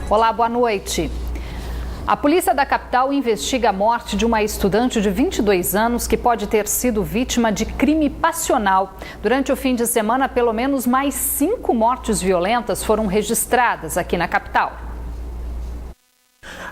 Olá, boa noite. A polícia da capital investiga a morte de uma estudante de 22 anos que pode ter sido vítima de crime passional. Durante o fim de semana, pelo menos mais 5 mortes violentas foram registradas aqui na capital.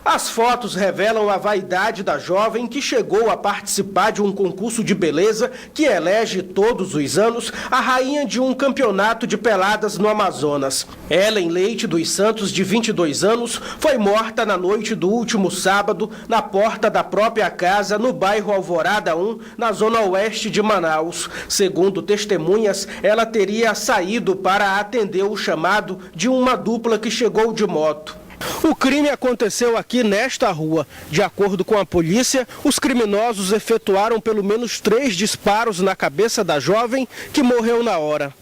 As fotos revelam a vaidade da jovem que chegou a participar de um concurso de beleza que elege todos os anos a rainha de um campeonato de peladas no Amazonas. Ellen Leite dos Santos, de 22 anos, foi morta na noite do último sábado na porta da própria casa no bairro Alvorada 1, na zona oeste de Manaus. Segundo testemunhas, ela teria saído para atender o chamado de uma dupla que chegou de moto. O crime aconteceu aqui nesta rua. De acordo com a polícia, os criminosos efetuaram pelo menos 3 disparos na cabeça da jovem, que morreu na hora.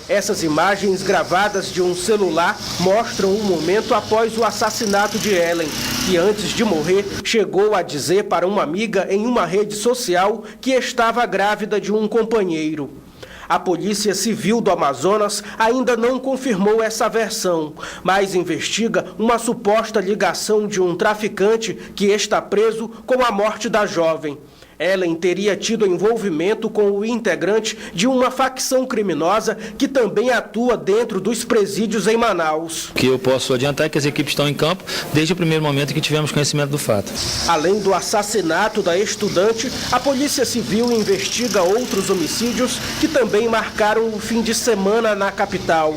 Essas imagens gravadas de um celular mostram um momento após o assassinato de Ellen, que antes de morrer chegou a dizer para uma amiga em uma rede social que estava grávida de um companheiro. A Polícia Civil do Amazonas ainda não confirmou essa versão, mas investiga uma suposta ligação de um traficante que está preso com a morte da jovem. Ellen teria tido envolvimento com o integrante de uma facção criminosa que também atua dentro dos presídios em Manaus. O que eu posso adiantar é que as equipes estão em campo desde o primeiro momento que tivemos conhecimento do fato. Além do assassinato da estudante, a Polícia Civil investiga outros homicídios que também marcaram o fim de semana na capital.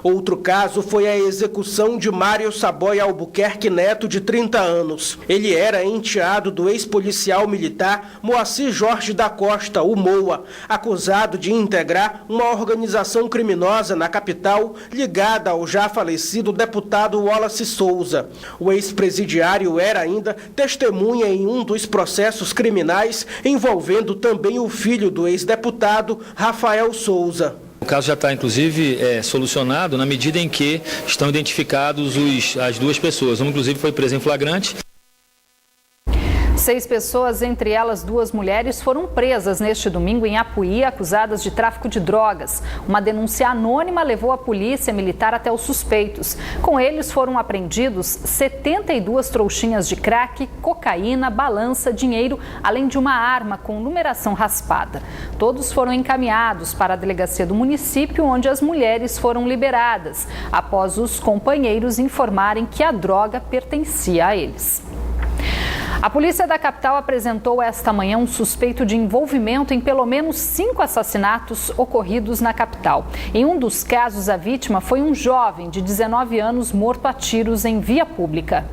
Outro caso foi a execução de Mário Saboia Albuquerque Neto, de 30 anos. Ele era enteado do ex-policial militar Moacir Jorge da Costa, o MOA, acusado de integrar uma organização criminosa na capital ligada ao já falecido deputado Wallace Souza. O ex-presidiário era ainda testemunha em um dos processos criminais envolvendo também o filho do ex-deputado Rafael Souza. O caso já está, inclusive, solucionado na medida em que estão identificados as 2 pessoas. Uma, inclusive, foi presa em flagrante. 6 pessoas, entre elas 2 mulheres, foram presas neste domingo em Apuí, acusadas de tráfico de drogas. Uma denúncia anônima levou a polícia militar até os suspeitos. Com eles foram apreendidos 72 trouxinhas de crack, cocaína, balança, dinheiro, além de uma arma com numeração raspada. Todos foram encaminhados para a delegacia do município, onde as mulheres foram liberadas, após os companheiros informarem que a droga pertencia a eles. A polícia da capital apresentou esta manhã um suspeito de envolvimento em pelo menos 5 assassinatos ocorridos na capital. Em um dos casos, a vítima foi um jovem de 19 anos morto a tiros em via pública.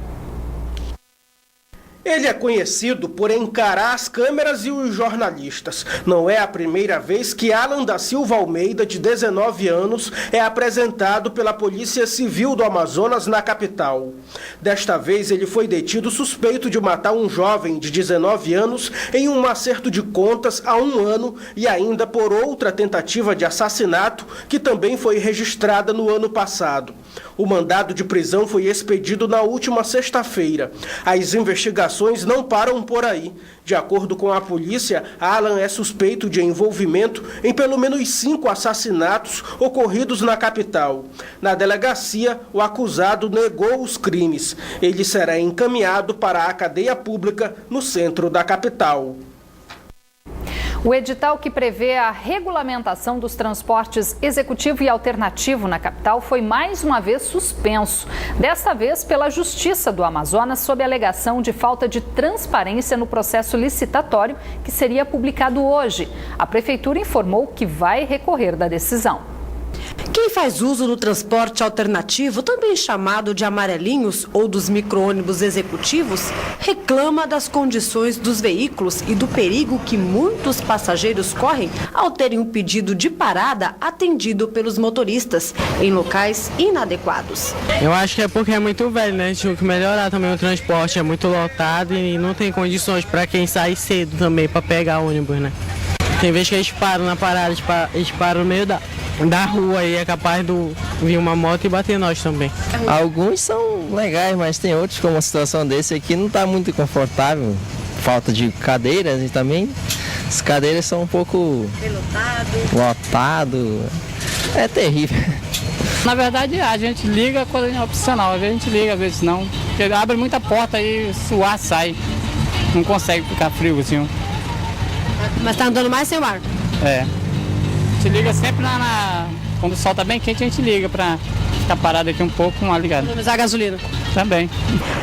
Ele é conhecido por encarar as câmeras e os jornalistas. Não é a primeira vez que Alan da Silva Almeida, de 19 anos, é apresentado pela Polícia Civil do Amazonas na capital. Desta vez, ele foi detido suspeito de matar um jovem de 19 anos em um acerto de contas há 1 ano e ainda por outra tentativa de assassinato que também foi registrada no ano passado. O mandado de prisão foi expedido na última sexta-feira. As investigações não param por aí. De acordo com a polícia, Alan é suspeito de envolvimento em pelo menos 5 assassinatos ocorridos na capital. Na delegacia, o acusado negou os crimes. Ele será encaminhado para a cadeia pública no centro da capital. O edital que prevê a regulamentação dos transportes executivo e alternativo na capital foi mais uma vez suspenso. Desta vez pela Justiça do Amazonas, sob a alegação de falta de transparência no processo licitatório que seria publicado hoje. A Prefeitura informou que vai recorrer da decisão. Quem faz uso do transporte alternativo, também chamado de amarelinhos ou dos micro-ônibus executivos, reclama das condições dos veículos e do perigo que muitos passageiros correm ao terem um pedido de parada atendido pelos motoristas em locais inadequados. Eu acho que é porque é muito velho, né? Tinha que melhorar também o transporte, é muito lotado e não tem condições para quem sai cedo também para pegar ônibus, né? Tem vezes que eles param na parada, eles param no meio da rua e é capaz de vir uma moto e bater nós também. Alguns são legais, mas tem outros, como a situação desse aqui, não está muito confortável. Falta de cadeiras e também as cadeiras são um pouco lotado. É terrível. Na verdade, a gente liga quando é opcional, às vezes a gente liga, às vezes não. Porque abre muita porta e o ar sai, não consegue ficar frio assim. Mas tá andando mais sem o ar? É. A gente liga sempre quando o sol tá bem quente, a gente liga pra ficar parado aqui um pouco, uma ligada. Economizar gasolina? Também.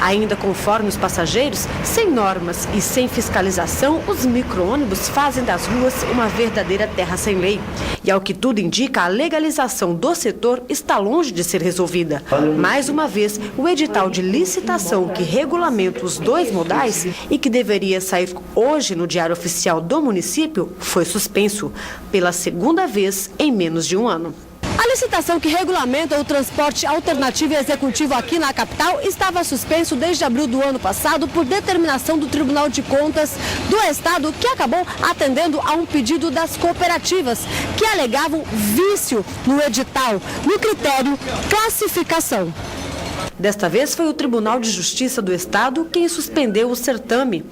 Ainda conforme os passageiros, sem normas e sem fiscalização, os micro-ônibus fazem das ruas uma verdadeira terra sem lei. E ao que tudo indica, a legalização do setor está longe de ser resolvida. Mais uma vez, o edital de licitação que regulamenta os dois modais e que deveria sair hoje no Diário Oficial do município foi suspenso pela segunda vez em menos de um ano. A licitação que regulamenta o transporte alternativo e executivo aqui na capital estava suspenso desde abril do ano passado por determinação do Tribunal de Contas do Estado, que acabou atendendo a um pedido das cooperativas, que alegavam vício no edital, no critério classificação. Desta vez foi o Tribunal de Justiça do Estado quem suspendeu o certame.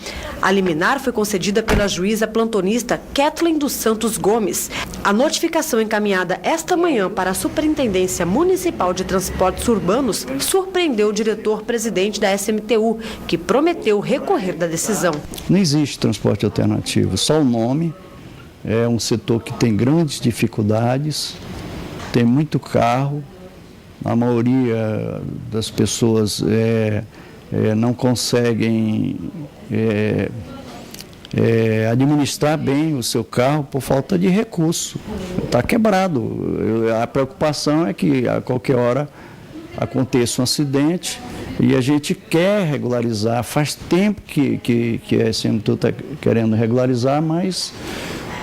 A liminar foi concedida pela juíza plantonista Kathleen dos Santos Gomes. A notificação encaminhada esta manhã para a Superintendência Municipal de Transportes Urbanos surpreendeu o diretor-presidente da SMTU, que prometeu recorrer da decisão. Não existe transporte alternativo, só o nome. É um setor que tem grandes dificuldades, tem muito carro. A maioria das pessoas não conseguem administrar bem o seu carro por falta de recurso. Está quebrado. A preocupação é que a qualquer hora aconteça um acidente e a gente quer regularizar. Faz tempo que a SMTU está querendo regularizar, mas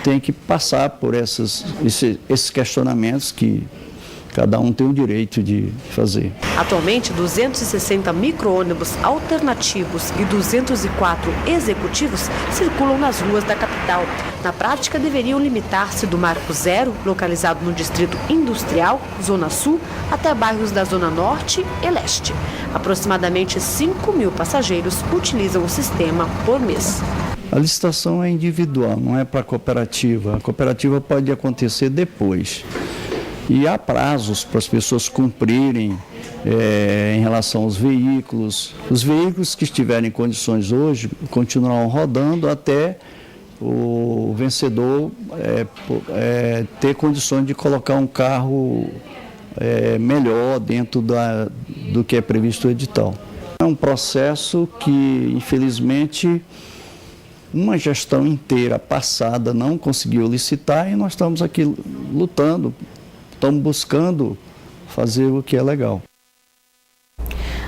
tem que passar por esses questionamentos que cada um tem o direito de fazer. Atualmente, 260 micro-ônibus alternativos e 204 executivos circulam nas ruas da capital. Na prática, deveriam limitar-se do Marco Zero, localizado no Distrito Industrial, Zona Sul, até bairros da Zona Norte e Leste. Aproximadamente 5.000 passageiros utilizam o sistema por mês. A licitação é individual, não é para a cooperativa. A cooperativa pode acontecer depois. E há prazos para as pessoas cumprirem em relação aos veículos. Os veículos que estiverem em condições hoje continuarão rodando até o vencedor ter condições de colocar um carro melhor dentro do que é previsto no edital. É um processo que, infelizmente, uma gestão inteira passada não conseguiu licitar e nós estamos aqui lutando. Estamos buscando fazer o que é legal.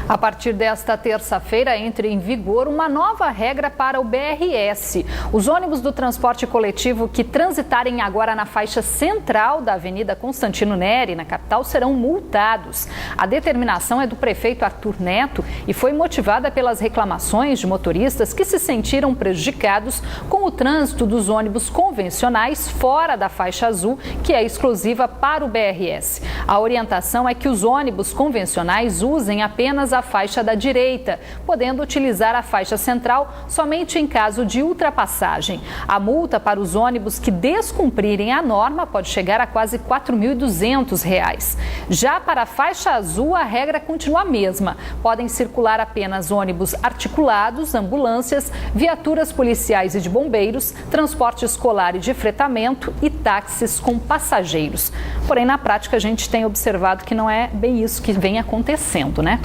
A partir desta terça-feira entra em vigor uma nova regra para o BRS. Os ônibus do transporte coletivo que transitarem agora na faixa central da Avenida Constantino Neri, na capital, serão multados. A determinação é do prefeito Arthur Neto e foi motivada pelas reclamações de motoristas que se sentiram prejudicados com o trânsito dos ônibus convencionais fora da faixa azul, que é exclusiva para o BRS. A orientação é que os ônibus convencionais usem apenas a faixa da direita, podendo utilizar a faixa central somente em caso de ultrapassagem. A multa para os ônibus que descumprirem a norma pode chegar a quase R$ 4.200. Já para a faixa azul, a regra continua a mesma. Podem circular apenas ônibus articulados, ambulâncias, viaturas policiais e de bombeiros, transporte escolar e de fretamento e táxis com passageiros. Porém, na prática, a gente tem observado que não é bem isso que vem acontecendo, né?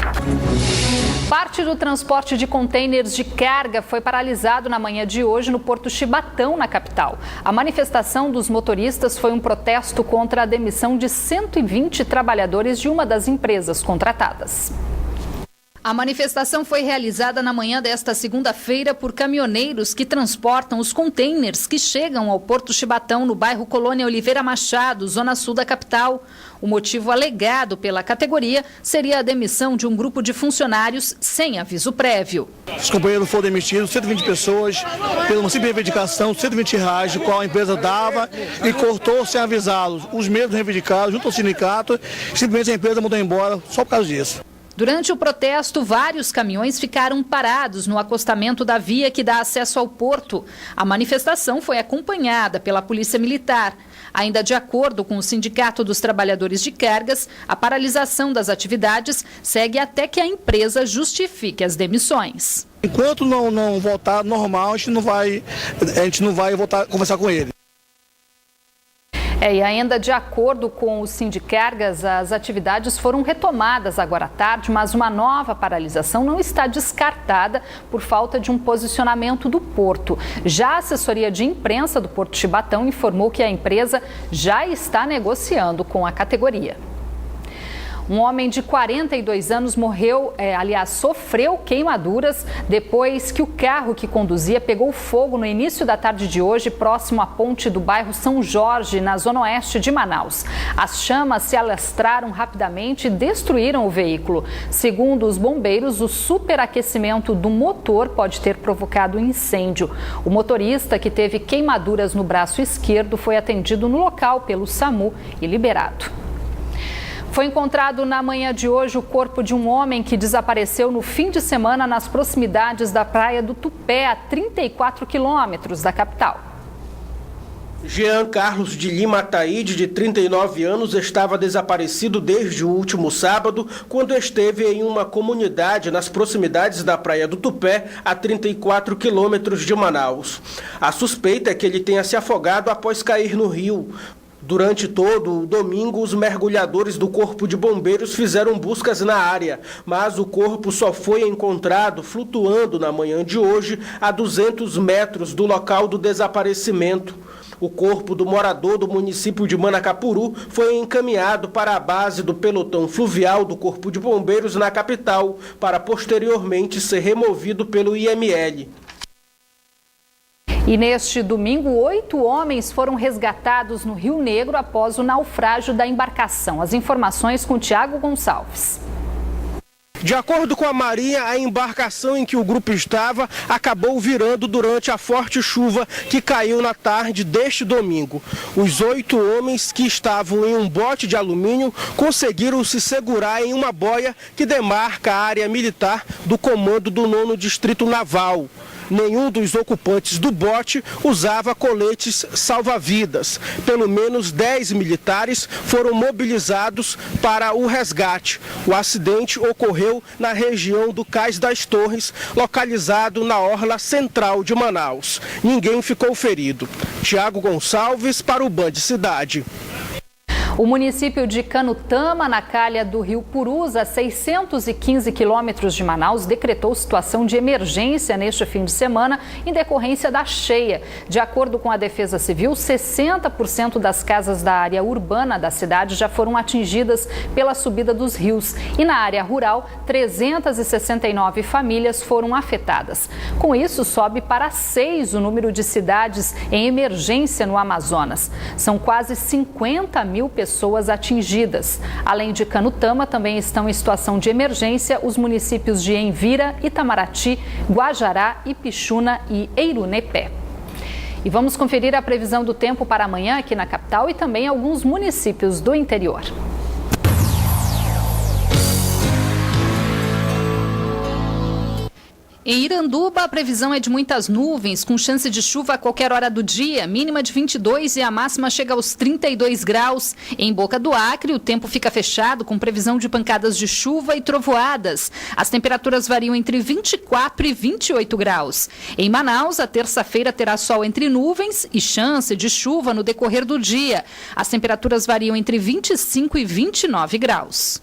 Parte do transporte de contêineres de carga foi paralisado na manhã de hoje no Porto Chibatão, na capital. A manifestação dos motoristas foi um protesto contra a demissão de 120 trabalhadores de uma das empresas contratadas. A manifestação foi realizada na manhã desta segunda-feira por caminhoneiros que transportam os contêineres que chegam ao Porto Chibatão, no bairro Colônia Oliveira Machado, zona sul da capital. O motivo alegado pela categoria seria a demissão de um grupo de funcionários sem aviso prévio. Os companheiros foram demitidos, 120 pessoas, pela uma simples reivindicação, 120 reais, de qual a empresa dava e cortou sem avisá-los. Os mesmos reivindicados, junto ao sindicato, simplesmente a empresa mandou embora só por causa disso. Durante o protesto, vários caminhões ficaram parados no acostamento da via que dá acesso ao porto. A manifestação foi acompanhada pela Polícia Militar. Ainda de acordo com o Sindicato dos Trabalhadores de Cargas, a paralisação das atividades segue até que a empresa justifique as demissões. Enquanto não voltar normal, a gente não vai voltar a conversar com ele. E ainda de acordo com o Sindicargas, as atividades foram retomadas agora à tarde, mas uma nova paralisação não está descartada por falta de um posicionamento do Porto. Já a assessoria de imprensa do Porto Chibatão informou que a empresa já está negociando com a categoria. Um homem de 42 anos sofreu queimaduras depois que o carro que conduzia pegou fogo no início da tarde de hoje, próximo à ponte do bairro São Jorge, na zona oeste de Manaus. As chamas se alastraram rapidamente e destruíram o veículo. Segundo os bombeiros, o superaquecimento do motor pode ter provocado incêndio. O motorista, que teve queimaduras no braço esquerdo, foi atendido no local pelo SAMU e liberado. Foi encontrado na manhã de hoje o corpo de um homem que desapareceu no fim de semana nas proximidades da praia do Tupé, a 34 quilômetros da capital. Jean Carlos de Lima Ataíde, de 39 anos, estava desaparecido desde o último sábado, quando esteve em uma comunidade nas proximidades da praia do Tupé, a 34 quilômetros de Manaus. A suspeita é que ele tenha se afogado após cair no rio. Durante todo o domingo, os mergulhadores do Corpo de Bombeiros fizeram buscas na área, mas o corpo só foi encontrado flutuando na manhã de hoje, a 200 metros do local do desaparecimento. O corpo do morador do município de Manacapuru foi encaminhado para a base do pelotão fluvial do Corpo de Bombeiros na capital, para posteriormente ser removido pelo IML. E neste domingo, 8 homens foram resgatados no Rio Negro após o naufrágio da embarcação. As informações com Tiago Gonçalves. De acordo com a Marinha, a embarcação em que o grupo estava acabou virando durante a forte chuva que caiu na tarde deste domingo. Os 8 homens que estavam em um bote de alumínio conseguiram se segurar em uma boia que demarca a área militar do comando do 9º Distrito Naval. Nenhum dos ocupantes do bote usava coletes salva-vidas. Pelo menos 10 militares foram mobilizados para o resgate. O acidente ocorreu na região do Cais das Torres, localizado na orla central de Manaus. Ninguém ficou ferido. Tiago Gonçalves para o Band Cidade. O município de Canutama, na calha do rio Purus, a 615 quilômetros de Manaus, decretou situação de emergência neste fim de semana em decorrência da cheia. De acordo com a Defesa Civil, 60% das casas da área urbana da cidade já foram atingidas pela subida dos rios. E na área rural, 369 famílias foram afetadas. Com isso, sobe para 6 o número de cidades em emergência no Amazonas. São quase 50 mil pessoas atingidas. Além de Canutama, também estão em situação de emergência os municípios de Envira, Itamaraty, Guajará, Ipixuna e Eirunepé. E vamos conferir a previsão do tempo para amanhã aqui na capital e também em alguns municípios do interior. Em Iranduba, a previsão é de muitas nuvens, com chance de chuva a qualquer hora do dia, mínima de 22 e a máxima chega aos 32 graus. Em Boca do Acre, o tempo fica fechado, com previsão de pancadas de chuva e trovoadas. As temperaturas variam entre 24 e 28 graus. Em Manaus, a terça-feira terá sol entre nuvens e chance de chuva no decorrer do dia. As temperaturas variam entre 25 e 29 graus.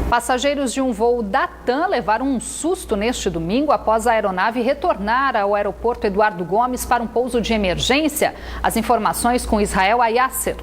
Passageiros de um voo da TAM levaram um susto neste domingo após a aeronave retornar ao aeroporto Eduardo Gomes para um pouso de emergência. As informações com Israel Ayasser.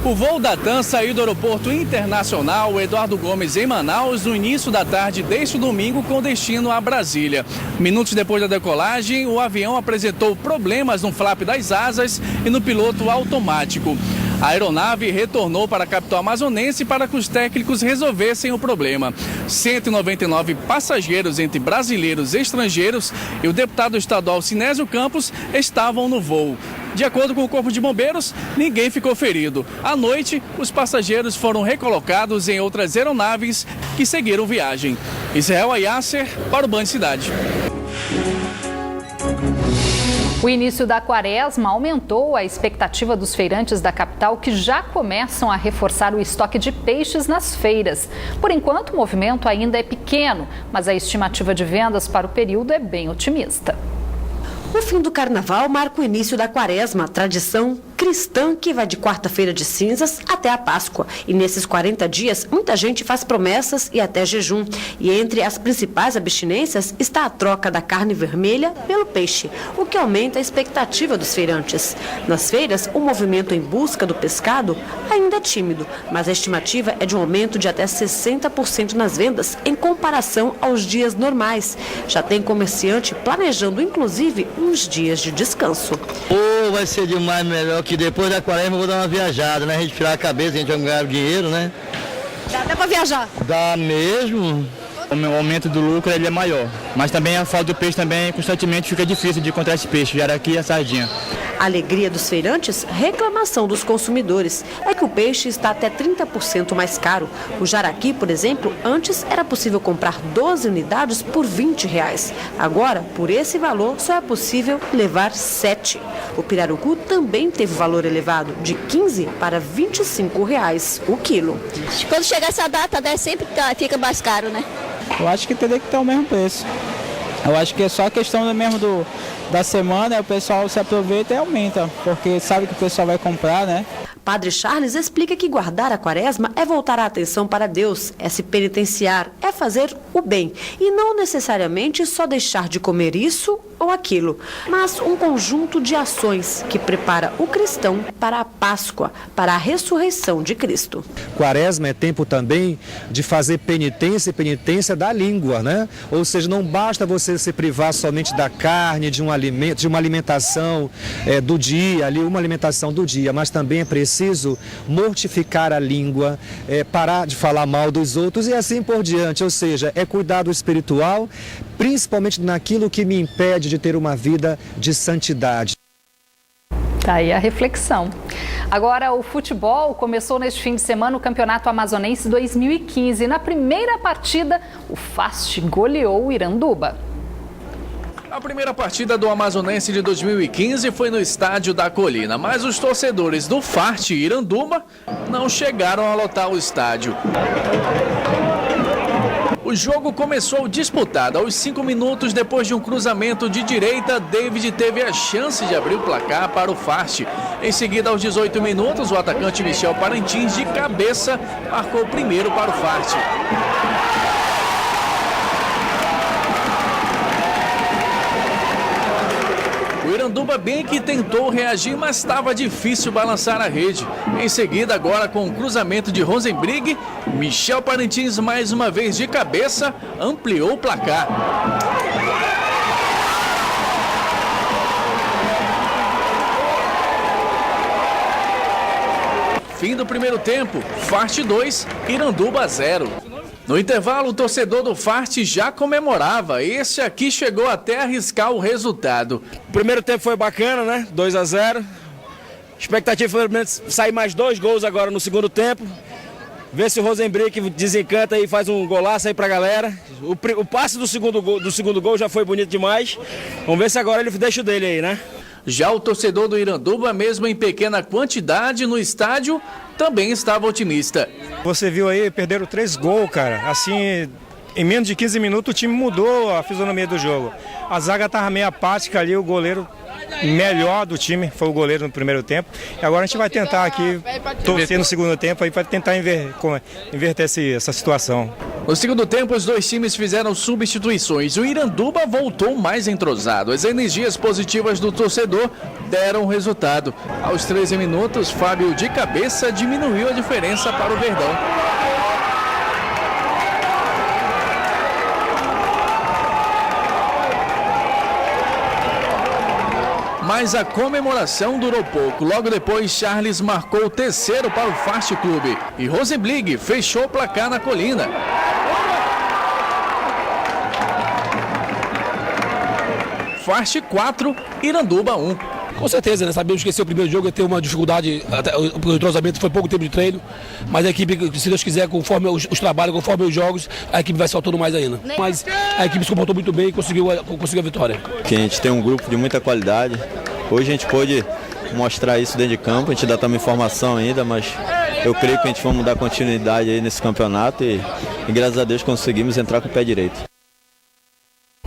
O voo da TAM saiu do aeroporto internacional Eduardo Gomes em Manaus no início da tarde deste domingo com destino a Brasília. Minutos depois da decolagem, o avião apresentou problemas no flap das asas e no piloto automático. A aeronave retornou para a capital amazonense para que os técnicos resolvessem o problema. 199 passageiros, entre brasileiros e estrangeiros, e o deputado estadual Sinésio Campos estavam no voo. De acordo com o Corpo de Bombeiros, ninguém ficou ferido. À noite, os passageiros foram recolocados em outras aeronaves que seguiram viagem. Israel Ayasser para o Band Cidade. O início da quaresma aumentou a expectativa dos feirantes da capital, que já começam a reforçar o estoque de peixes nas feiras. Por enquanto, o movimento ainda é pequeno, mas a estimativa de vendas para o período é bem otimista. O fim do carnaval marca o início da quaresma, tradição cristã que vai de quarta-feira de cinzas até a Páscoa. E nesses 40 dias, muita gente faz promessas e até jejum. E entre as principais abstinências está a troca da carne vermelha pelo peixe, o que aumenta a expectativa dos feirantes. Nas feiras, o movimento em busca do pescado ainda é tímido, mas a estimativa é de um aumento de até 60% nas vendas em comparação aos dias normais. Já tem comerciante planejando, inclusive, uns dias de descanso. Vai ser demais, melhor que depois da quaresma eu vou dar uma viajada, né? A gente tirar a cabeça, a gente vai ganhar o dinheiro, né? Dá até pra viajar? Dá mesmo. O aumento do lucro ele é maior, mas também a falta do peixe também constantemente fica difícil de encontrar esse peixe, jaraqui e a sardinha. A alegria dos feirantes, reclamação dos consumidores, é que o peixe está até 30% mais caro. O jaraqui, por exemplo, antes era possível comprar 12 unidades por R$20. Agora, por esse valor, só é possível levar 7. O pirarucu também teve valor elevado, de R$15 para R$25 o quilo. Quando chegar essa data, né, sempre fica mais caro, né? Eu acho que teria que ter o mesmo preço. Eu acho que é só a questão mesmo da semana, o pessoal se aproveita e aumenta, porque sabe que o pessoal vai comprar, né? Padre Charles explica que guardar a quaresma é voltar a atenção para Deus, é se penitenciar, é fazer o bem. E não necessariamente só deixar de comer isso ou aquilo, mas um conjunto de ações que prepara o cristão para a Páscoa, para a ressurreição de Cristo. Quaresma é tempo também de fazer penitência e penitência da língua, né? Ou seja, não basta você se privar somente da carne, de um alimento, de uma alimentação do dia, ali uma alimentação do dia, mas também é preciso mortificar a língua, parar de falar mal dos outros e assim por diante. Ou seja, é cuidado espiritual, principalmente naquilo que me impede de ter uma vida de santidade. Tá aí a reflexão. Agora, o futebol começou neste fim de semana o Campeonato Amazonense 2015. Na primeira partida, o Fast goleou o Iranduba. A primeira partida do Amazonense de 2015 foi no Estádio da Colina, mas os torcedores do Fast Iranduba não chegaram a lotar o estádio. O jogo começou disputado. Aos 5 minutos, depois de um cruzamento de direita, David teve a chance de abrir o placar para o Fast. Em seguida, aos 18 minutos, o atacante Michel Parintins, de cabeça, marcou o primeiro para o Fast. O Iranduba bem que tentou reagir, mas estava difícil balançar a rede. Em seguida, agora com o cruzamento de Rosenbrig, Michel Parintins mais uma vez de cabeça, ampliou o placar. Fim do primeiro tempo, Fast 2, Iranduba 0. No intervalo, o torcedor do Fast já comemorava. Esse aqui chegou até a arriscar o resultado. O primeiro tempo foi bacana, né? 2-0. Expectativa foi sair mais 2 gols agora no segundo tempo. Ver se o Rosenbrick desencanta e faz um golaço aí pra galera. O passe do segundo gol já foi bonito demais. Vamos ver se agora ele deixa o dele aí, né? Já o torcedor do Iranduba, mesmo em pequena quantidade no estádio, também estava otimista. Você viu aí, perderam 3 gols, cara. Assim, em menos de 15 minutos o time mudou a fisionomia do jogo. A zaga estava meio apática ali, o goleiro melhor do time foi o goleiro no primeiro tempo. E agora a gente vai tentar aqui torcer no segundo tempo aí para tentar inverter essa situação. No segundo tempo, os dois times fizeram substituições. O Iranduba voltou mais entrosado. As energias positivas do torcedor deram resultado. Aos 13 minutos, Fábio de cabeça diminuiu a diferença para o Verdão. Mas a comemoração durou pouco. Logo depois, Charles marcou o terceiro para o Fast Clube. E Rosenblig fechou o placar na Colina. Fast 4, Iranduba 1. Com certeza, né? Sabemos que esse é o primeiro jogo, ia ter uma dificuldade, até, o entrosamento foi pouco tempo de treino, mas a equipe, se Deus quiser, conforme os trabalhos, conforme os jogos, a equipe vai saltando mais ainda. Mas a equipe se comportou muito bem e conseguiu a vitória. Que a gente tem um grupo de muita qualidade. Hoje a gente pôde mostrar isso dentro de campo, a gente dá também informação ainda, mas eu creio que a gente vai dar continuidade aí nesse campeonato e graças a Deus conseguimos entrar com o pé direito.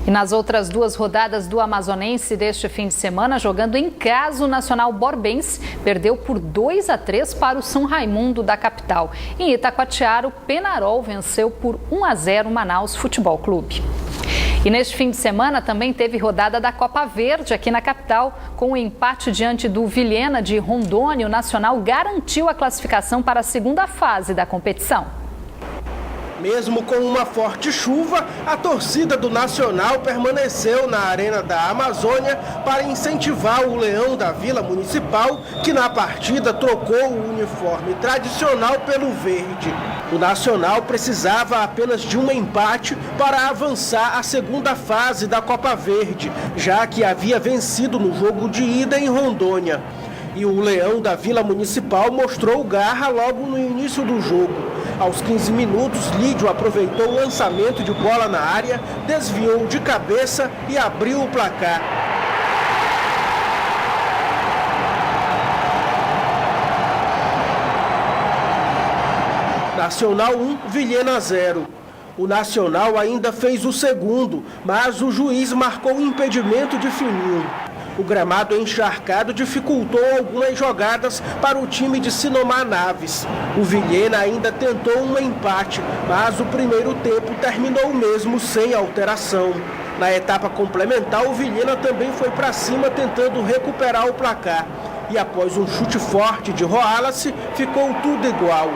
E nas outras 2 rodadas do Amazonense deste fim de semana, jogando em casa, o Nacional Borbense perdeu por 2-3 para o São Raimundo da capital. Em Itacoatiara, o Penarol venceu por 1-0 o Manaus Futebol Clube. E neste fim de semana também teve rodada da Copa Verde aqui na capital. Com o empate diante do Vilhena de Rondônia, o Nacional garantiu a classificação para a segunda fase da competição. Mesmo com uma forte chuva, a torcida do Nacional permaneceu na Arena da Amazônia para incentivar o Leão da Vila Municipal, que na partida trocou o uniforme tradicional pelo verde. O Nacional precisava apenas de um empate para avançar à segunda fase da Copa Verde, já que havia vencido no jogo de ida em Rondônia. E o Leão da Vila Municipal mostrou garra logo no início do jogo. Aos 15 minutos, Lídio aproveitou o lançamento de bola na área, desviou de cabeça e abriu o placar. Nacional 1, Vilhena 0. O Nacional ainda fez o segundo, mas o juiz marcou o impedimento de Fininho. O gramado encharcado dificultou algumas jogadas para o time de Sinomar Naves. O Vilhena ainda tentou um empate, mas o primeiro tempo terminou mesmo sem alteração. Na etapa complementar, o Vilhena também foi para cima tentando recuperar o placar. E após um chute forte de Roalace, ficou tudo igual.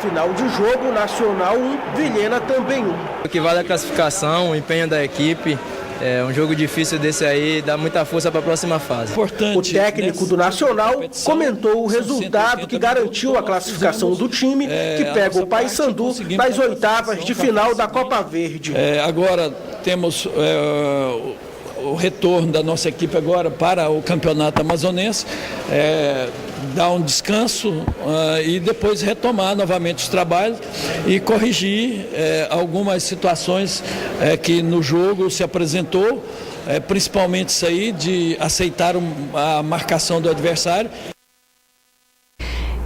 Final de jogo, Nacional 1, Vilhena também 1. O que vale a classificação, o empenho da equipe. É um jogo difícil desse aí, dá muita força para a próxima fase. O técnico do Nacional comentou o resultado que garantiu a classificação do time, que pega o Paysandu nas oitavas de final da Copa Verde. Agora temos o retorno da nossa equipe agora para o campeonato amazonense, dar um descanso e depois retomar novamente os trabalhos e corrigir algumas situações que no jogo se apresentou, principalmente isso aí de aceitar a marcação do adversário.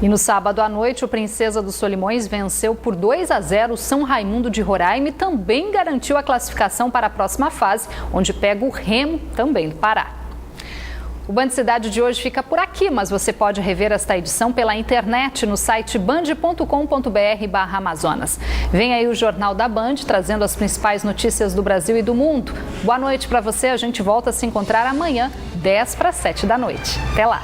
E no sábado à noite, o Princesa dos Solimões venceu por 2-0 o São Raimundo de Roraima e também garantiu a classificação para a próxima fase, onde pega o Remo, também do Pará. O Band Cidade de hoje fica por aqui, mas você pode rever esta edição pela internet no site band.com.br/Amazonas. Vem aí o Jornal da Band, trazendo as principais notícias do Brasil e do mundo. Boa noite para você, a gente volta a se encontrar amanhã, 6:50 da noite. Até lá!